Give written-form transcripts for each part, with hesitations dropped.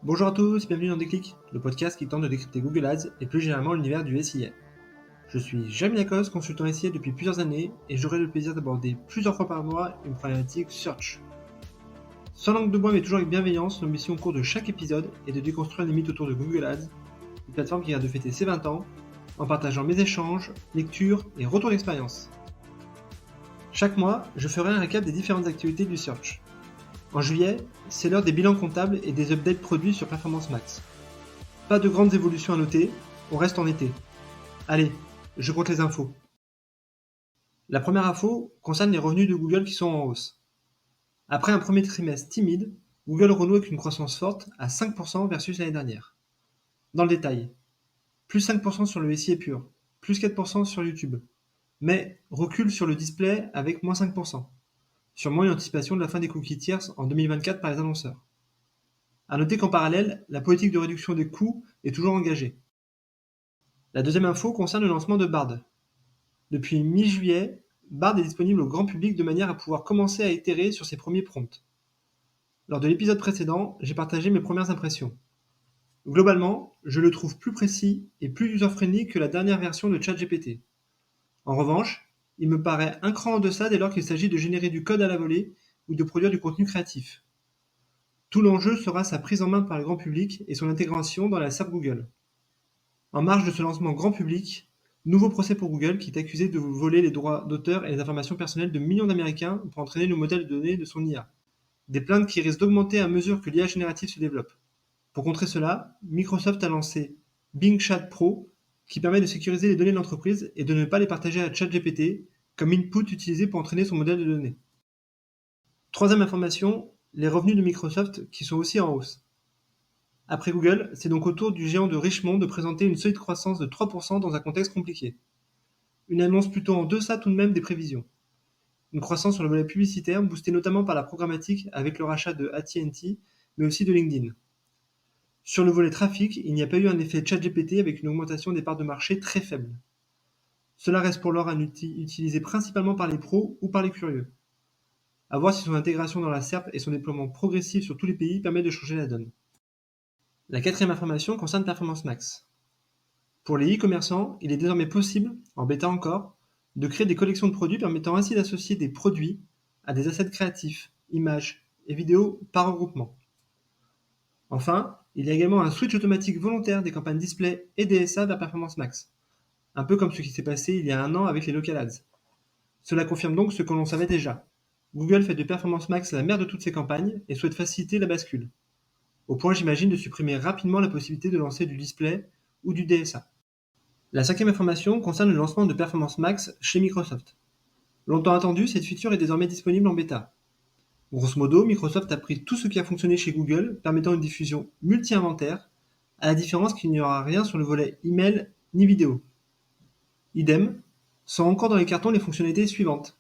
Bonjour à tous, bienvenue dans Déclic, le podcast qui tente de décrypter Google Ads et plus généralement l'univers du SIA. Je suis Jérémy Lacoste, consultant SIA depuis plusieurs années et j'aurai le plaisir d'aborder plusieurs fois par mois une problématique search. Sans langue de bois mais toujours avec bienveillance, notre mission au cours de chaque épisode est de déconstruire les mythes autour de Google Ads, une plateforme qui vient de fêter ses 20 ans, en partageant mes échanges, lectures et retours d'expérience. Chaque mois, je ferai un récap des différentes activités du search. En juillet, c'est l'heure des bilans comptables et des updates produits sur Performance Max. Pas de grandes évolutions à noter, on reste en été. Allez, je compte les infos. La première info concerne les revenus de Google qui sont en hausse. Après un premier trimestre timide, Google renoue avec une croissance forte à 5% versus l'année dernière. Dans le détail, plus 5% sur le SIA pur, plus 4% sur YouTube, mais recul sur le display avec moins 5%. Sûrement une anticipation de la fin des cookies tierces en 2024 par les annonceurs. A noter qu'en parallèle, la politique de réduction des coûts est toujours engagée. La deuxième info concerne le lancement de Bard. Depuis mi-juillet, Bard est disponible au grand public de manière à pouvoir commencer à itérer sur ses premiers prompts. Lors de l'épisode précédent, j'ai partagé mes premières impressions. Globalement, je le trouve plus précis et plus user-friendly que la dernière version de ChatGPT. En revanche, il me paraît un cran en deçà dès lors qu'il s'agit de générer du code à la volée ou de produire du contenu créatif. Tout l'enjeu sera sa prise en main par le grand public et son intégration dans la SERP Google. En marge de ce lancement grand public, nouveau procès pour Google qui est accusé de voler les droits d'auteur et les informations personnelles de millions d'Américains pour entraîner le modèle de données de son IA. Des plaintes qui risquent d'augmenter à mesure que l'IA générative se développe. Pour contrer cela, Microsoft a lancé Bing Chat Pro, qui permet de sécuriser les données de l'entreprise et de ne pas les partager à ChatGPT comme input utilisé pour entraîner son modèle de données. Troisième information, les revenus de Microsoft qui sont aussi en hausse. Après Google, c'est donc au tour du géant de Richmond de présenter une solide croissance de 3% dans un contexte compliqué. Une annonce plutôt en deçà tout de même des prévisions. Une croissance sur le volet publicitaire boostée notamment par la programmatique avec le rachat de AT&T mais aussi de LinkedIn. Sur le volet trafic, il n'y a pas eu un effet ChatGPT avec une augmentation des parts de marché très faible. Cela reste pour l'heure un outil utilisé principalement par les pros ou par les curieux. À voir si son intégration dans la SERP et son déploiement progressif sur tous les pays permet de changer la donne. La quatrième information concerne Performance Max. Pour les e-commerçants, il est désormais possible, en bêta encore, de créer des collections de produits permettant ainsi d'associer des produits à des assets créatifs, images et vidéos par regroupement. Enfin, il y a également un switch automatique volontaire des campagnes display et DSA vers Performance Max, un peu comme ce qui s'est passé il y a un an avec les Local Ads. Cela confirme donc ce que l'on savait déjà. Google fait de Performance Max la mère de toutes ses campagnes et souhaite faciliter la bascule. Au point, j'imagine, de supprimer rapidement la possibilité de lancer du display ou du DSA. La cinquième information concerne le lancement de Performance Max chez Microsoft. Longtemps attendu, cette feature est désormais disponible en bêta. Grosso modo, Microsoft a pris tout ce qui a fonctionné chez Google, permettant une diffusion multi-inventaire, à la différence qu'il n'y aura rien sur le volet email ni vidéo. Idem, sont encore dans les cartons les fonctionnalités suivantes.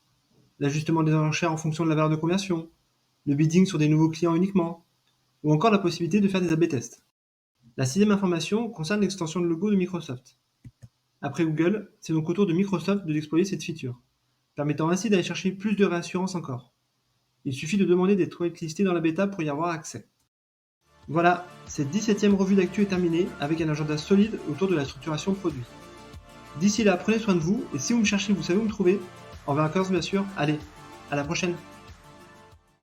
L'ajustement des enchères en fonction de la valeur de conversion, le bidding sur des nouveaux clients uniquement, ou encore la possibilité de faire des A/B tests. La sixième information concerne l'extension de logo de Microsoft. Après Google, c'est donc au tour de Microsoft d'exploiter cette feature, permettant ainsi d'aller chercher plus de réassurance encore. Il suffit de demander d'être whitelisté dans la bêta pour y avoir accès. Voilà, cette 17e revue d'actu est terminée avec un agenda solide autour de la structuration produit. D'ici là, prenez soin de vous et si vous me cherchez, vous savez où me trouver. En vacances bien sûr, allez, à la prochaine.